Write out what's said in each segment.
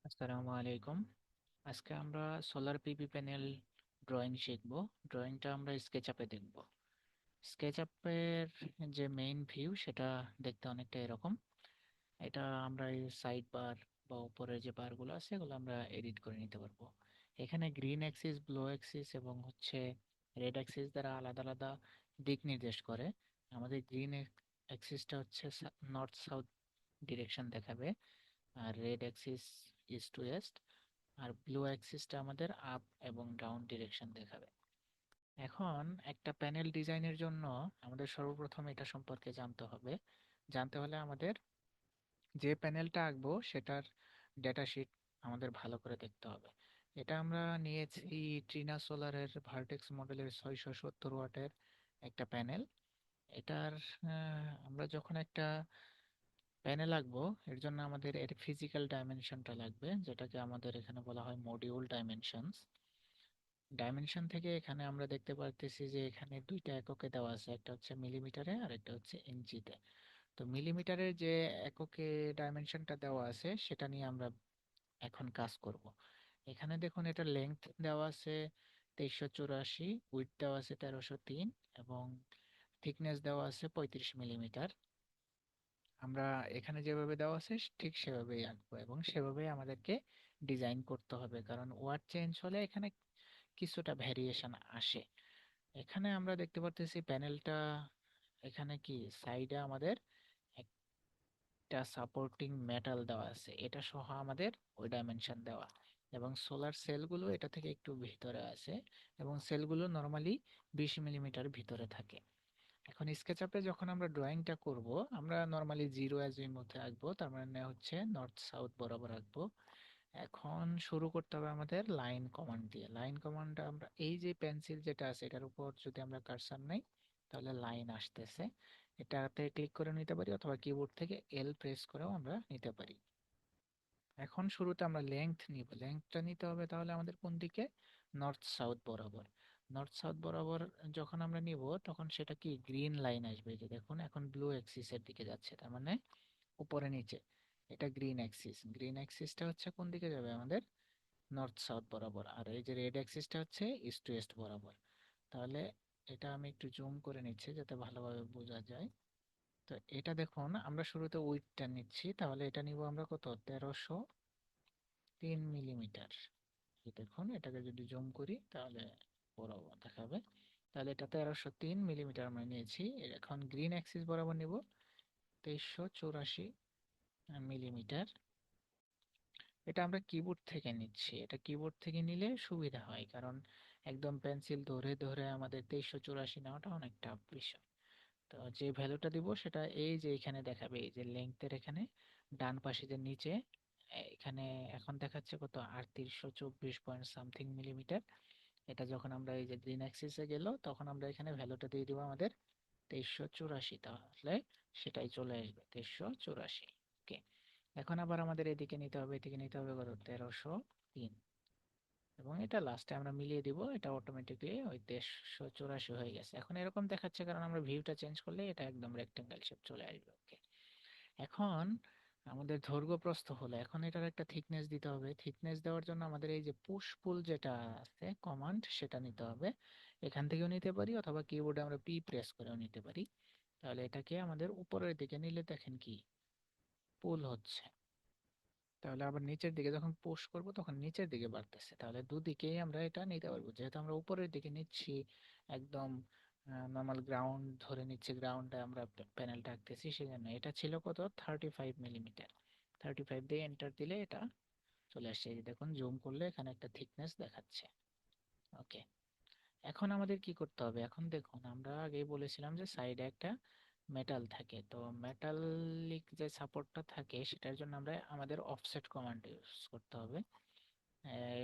আসসালামু আলাইকুম। আজকে আমরা সোলার পিভি প্যানেল ড্রয়িং শিখব। ড্রয়িংটা আমরা স্কেচআপে দেখব। স্কেচআপের যে মেইন ভিউ সেটা দেখতে অনেকটা এরকম। এটা আমরা এই সাইড বার বা উপরের যে বারগুলো আছে এগুলো আমরা এডিট করে নিতে পারবো। এখানে গ্রিন অ্যাক্সিস, ব্লু অ্যাক্সিস এবং রেড অ্যাক্সিস দ্বারা আলাদা আলাদা দিক নির্দেশ করে। আমাদের গ্রিন অ্যাক্সিসটা হচ্ছে নর্থ সাউথ ডিরেকশন দেখাবে, আর red axis east to west, আর ব্লু অ্যাক্সিসটা আমাদের আপ এবং ডাউন ডিরেকশন দেখাবে। এখন একটা প্যানেল ডিজাইনের জন্য আমাদের সর্বপ্রথম এটা সম্পর্কে জানতে হবে। জানতে হলে আমাদের যে প্যানেলটা আঁকবো সেটার ডেটা শিট আমাদের ভালো করে দেখতে হবে। এটা আমরা নিয়েছি ট্রিনা সোলারের ভার্টেক্স মডেলের 670 ওয়াটের একটা প্যানেল। এটার আমরা যখন একটা প্যানেল আঁকবো এর জন্য আমাদের এর ফিজিক্যাল ডাইমেনশনটা লাগবে, যেটাকে আমাদের এখানে বলা হয় মডিউল ডাইমেনশনস। ডাইমেনশন থেকে এখানে আমরা দেখতে পারতেছি যে এখানে দুইটা এককে দেওয়া আছে, একটা হচ্ছে মিলিমিটারে আর একটা হচ্ছে ইঞ্চিতে। তো মিলিমিটারের যে এককে ডাইমেনশনটা দেওয়া আছে সেটা নিয়ে আমরা এখন কাজ করব। এখানে দেখুন, এটা লেংথ দেওয়া আছে 2384, উইডথ দেওয়া আছে 1303 এবং থিকনেস দেওয়া আছে 35 মিলিমিটার। আমরা এখানে যেভাবে দেওয়া আছে ঠিক সেভাবেই আঁকবো এবং সেভাবেই আমাদেরকে ডিজাইন করতে হবে, কারণ ওয়ার্ড চেঞ্জ হলে এখানে কিছুটা ভ্যারিয়েশন আসে। এখানে আমরা দেখতে পারতেছি প্যানেলটা, এখানে কি সাইডে আমাদের একটা সাপোর্টিং মেটাল দেওয়া আছে, এটা সহ আমাদের ওই ডাইমেনশন দেওয়া। এবং সোলার সেলগুলো এটা থেকে একটু ভিতরে আছে এবং সেলগুলো নর্মালি 20 মিলিমিটার ভিতরে থাকে। এখন স্কেচআপে যখন আমরা ড্রয়িংটা করব, আমরা নর্মালি জিরো এর মধ্যে আঁকবো, তার মানে হচ্ছে নর্থ সাউথ বরাবর আঁকবো। এখন শুরু করতে হবে আমাদের লাইন কমান্ড দিয়ে। লাইন কমান্ডটা আমরা এই যে পেন্সিল যেটা আছে এটার উপর যদি আমরা কার্সার নেই তাহলে লাইন আসতেছে। এটাতে ক্লিক করে নিতে পারি অথবা কিবোর্ড থেকে এল প্রেস করেও আমরা নিতে পারি। এখন শুরুতে আমরা লেংথ নিব, লেংথটা নিতে হবে তাহলে আমাদের কোন দিকে, নর্থ সাউথ বরাবর। নর্থ সাউথ বরাবর যখন আমরা নিব তখন সেটা কি গ্রিন লাইন আসবে, এই যে দেখুন এখন ব্লু অ্যাক্সিস এর দিকে যাচ্ছে, তার মানে উপরে নিচে। এটা গ্রিন অ্যাক্সিস, গ্রিন অ্যাক্সিসটা হচ্ছে কোন দিকে যাবে আমাদের, নর্থ সাউথ বরাবর। আর এই যে রেড অ্যাক্সিসটা হচ্ছে ইস্ট টু ওয়েস্ট বরাবর। তাহলে এটা আমি একটু জুম করে নিচ্ছি যাতে ভালোভাবে বোঝা যায়। তো এটা দেখুন, আমরা শুরুতে উইডথটা নিচ্ছি, তাহলে এটা নিব আমরা কত, 1303 মিলিমিটার। এই দেখুন, এটাকে যদি জুম করি তাহলে বড় দেখাবে। তাহলে এটা 1303 মিলিমিটার আমরা নিয়েছি। এখন গ্রিন অ্যাক্সিস বরাবর নিব 2384 মিলিমিটার। এটা আমরা কিবোর্ড থেকে নিচ্ছি, এটা কিবোর্ড থেকে নিলে সুবিধা হয়, কারণ একদম পেন্সিল ধরে ধরে আমাদের 2384 নেওয়াটা অনেক টাফ বিষয়। তো যে ভ্যালুটা দিব সেটা এই যে এখানে দেখাবে, এই যে লেংথের এখানে ডান পাশে যে নিচে এখানে এখন দেখাচ্ছে কত, 3824 পয়েন্ট সামথিং মিলিমিটার। এটা যখন আমরা এই যে গ্রিন অ্যাক্সিসে গেল তখন আমরা এখানে ভ্যালুটা দিয়ে দিব আমাদের 2384, তাহলে সেটাই চলে আসবে 2384। ওকে, এখন আবার আমাদের এদিকে নিতে হবে, এদিকে নিতে হবে কত, 1303, এবং এটা লাস্টে আমরা মিলিয়ে দিব, এটা অটোমেটিকলি ওই 1384 হয়ে গেছে। এখন এরকম দেখাচ্ছে কারণ আমরা ভিউটা চেঞ্জ করলে এটা একদম রেক্টেঙ্গেল শেপ চলে আসবে। ওকে, এখন আমাদের দৈর্ঘ্য প্রস্থ হলো, এখন এটার একটা থিকনেস দিতে হবে। থিকনেস দেওয়ার জন্য আমাদের এই যে পুশ পুল যেটা আছে কমান্ড সেটা নিতে হবে। এখান থেকেও নিতে পারি অথবা কিবোর্ডে আমরা পি প্রেস করেও নিতে পারি। তাহলে এটাকে আমাদের উপরের দিকে নিলে দেখেন কি পুল হচ্ছে, তাহলে আবার নিচের দিকে যখন পুশ করব তখন নিচের দিকে বাড়তেছে। তাহলে দুদিকেই আমরা এটা নিতে পারবো, যেহেতু আমরা উপরের দিকে নিচ্ছি একদম নর্মাল গ্রাউন্ড ধরে নিচ্ছি, গ্রাউন্ডে আমরা প্যানেলটা আঁকতেছি, সেই জন্য এটা ছিল কত, 35 মিলিমিটার। 35 দিয়ে এন্টার দিলে এটা চলে আসছে, এই যে দেখুন জুম করলে এখানে একটা থিকনেস দেখাচ্ছে। ওকে, এখন আমাদের কি করতে হবে, এখন দেখুন আমরা আগেই বলেছিলাম যে সাইডে একটা মেটাল থাকে, তো মেটালিক যে সাপোর্টটা থাকে সেটার জন্য আমরা আমাদের অফসেট কমান্ড ইউজ করতে হবে।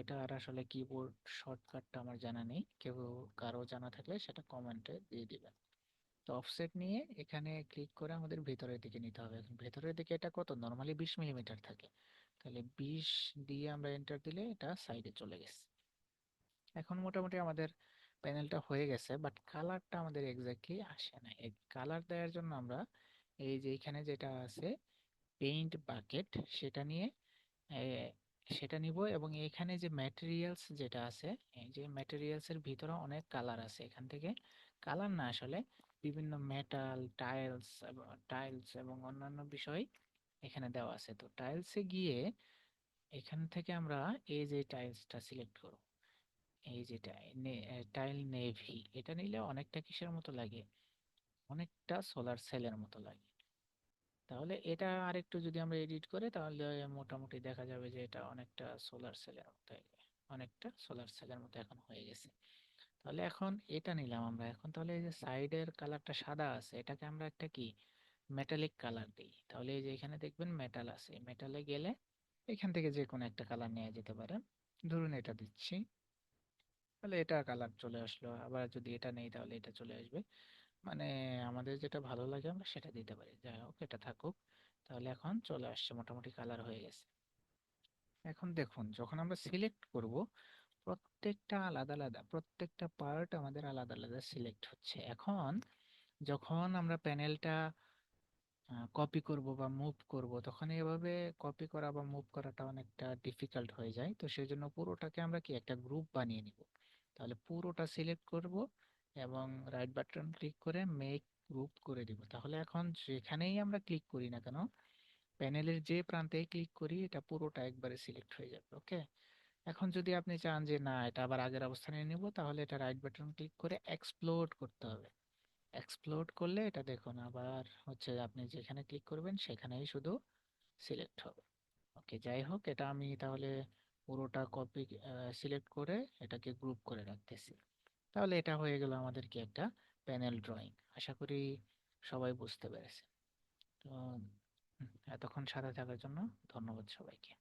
এটার আসলে কিবোর্ড শর্টকাটটা আমার জানা নেই, কেউ কারো জানা থাকলে সেটা কমেন্টে দিয়ে দিবেন। তো অফসেট নিয়ে এখানে ক্লিক করে আমাদের ভেতরের দিকে নিতে হবে। এখন ভেতরের দিকে এটা কত, নর্মালি 20 মিলিমিটার থাকে, তাহলে 20 দিয়ে আমরা এন্টার দিলে এটা সাইডে চলে গেছে। এখন মোটামুটি আমাদের প্যানেলটা হয়ে গেছে, বাট কালারটা আমাদের এক্স্যাক্টলি আসে না। এই কালার দেওয়ার জন্য আমরা এই যে এখানে যেটা আছে পেইন্ট বাকেট, সেটা নিয়ে সেটা নিব, এবং এখানে যে ম্যাটেরিয়ালস যেটা আছে, এই যে ম্যাটেরিয়ালস এর ভিতরে অনেক কালার আছে। এখান থেকে কালার না, আসলে বিভিন্ন মেটাল, টাইলস এবং অন্যান্য বিষয় এখানে দেওয়া আছে। তো টাইলসে গিয়ে এখান থেকে আমরা এই যে টাইলসটা সিলেক্ট করব, এই যে টাইল নেভি, এটা নিলে অনেকটা কিসের মতো লাগে, অনেকটা সোলার সেলের মতো লাগে। তাহলে এটা আরেকটু যদি আমরা এডিট করি, তাহলে মোটামুটি দেখা যাবে যে এটা অনেকটা সোলার সেলের মতো এখন হয়ে গেছে। তাহলে এখন এটা নিলাম আমরা। এখন তাহলে এই যে সাইডের কালারটা সাদা আছে, এটাকে আমরা একটা কি মেটালিক কালার দিই। তাহলে এই যে এখানে দেখবেন মেটাল আছে, মেটালে গেলে এখান থেকে যে কোনো একটা কালার নেওয়া যেতে পারে। ধরুন এটা দিচ্ছি, তাহলে এটা কালার চলে আসলো। আবার যদি এটা নেই তাহলে এটা চলে আসবে। মানে আমাদের যেটা ভালো লাগে আমরা সেটা দিতে পারি। যাই হোক, এটা থাকুক। তাহলে এখন চলে আসছে, মোটামুটি কালার হয়ে গেছে। এখন দেখুন, যখন আমরা সিলেক্ট করব, প্রত্যেকটা আলাদা আলাদা, প্রত্যেকটা পার্ট আমাদের আলাদা আলাদা সিলেক্ট হচ্ছে। এখন যখন আমরা প্যানেলটা কপি করব বা মুভ করব, তখন এভাবে কপি করা বা মুভ করাটা অনেকটা ডিফিকাল্ট হয়ে যায়। তো সেই জন্য পুরোটাকে আমরা কি একটা গ্রুপ বানিয়ে নিব। তাহলে পুরোটা সিলেক্ট করব এবং রাইট বাটন ক্লিক করে মেক গ্রুপ করে দিব। তাহলে এখন যেখানেই আমরা ক্লিক করি না কেন, প্যানেলের যে প্রান্তেই ক্লিক করি, এটা পুরোটা একবারে সিলেক্ট হয়ে যাবে। ওকে। এখন যদি আপনি চান যে না, এটা আবার আগের অবস্থানে নিব, তাহলে এটা রাইট বাটন ক্লিক করে এক্সপ্লোড করতে হবে। এক্সপ্লোড করলে এটা দেখুন আবার হচ্ছে, আপনি যেখানে ক্লিক করবেন সেখানেই শুধু সিলেক্ট হবে। ওকে, যাই হোক, এটা আমি তাহলে পুরোটা কপি সিলেক্ট করে এটাকে গ্রুপ করে রাখতেছি। তাহলে এটা হয়ে গেল আমাদের কি একটা প্যানেল ড্রয়িং। আশা করি সবাই বুঝতে পেরেছে। তো এতক্ষণ সাথে থাকার জন্য ধন্যবাদ সবাইকে।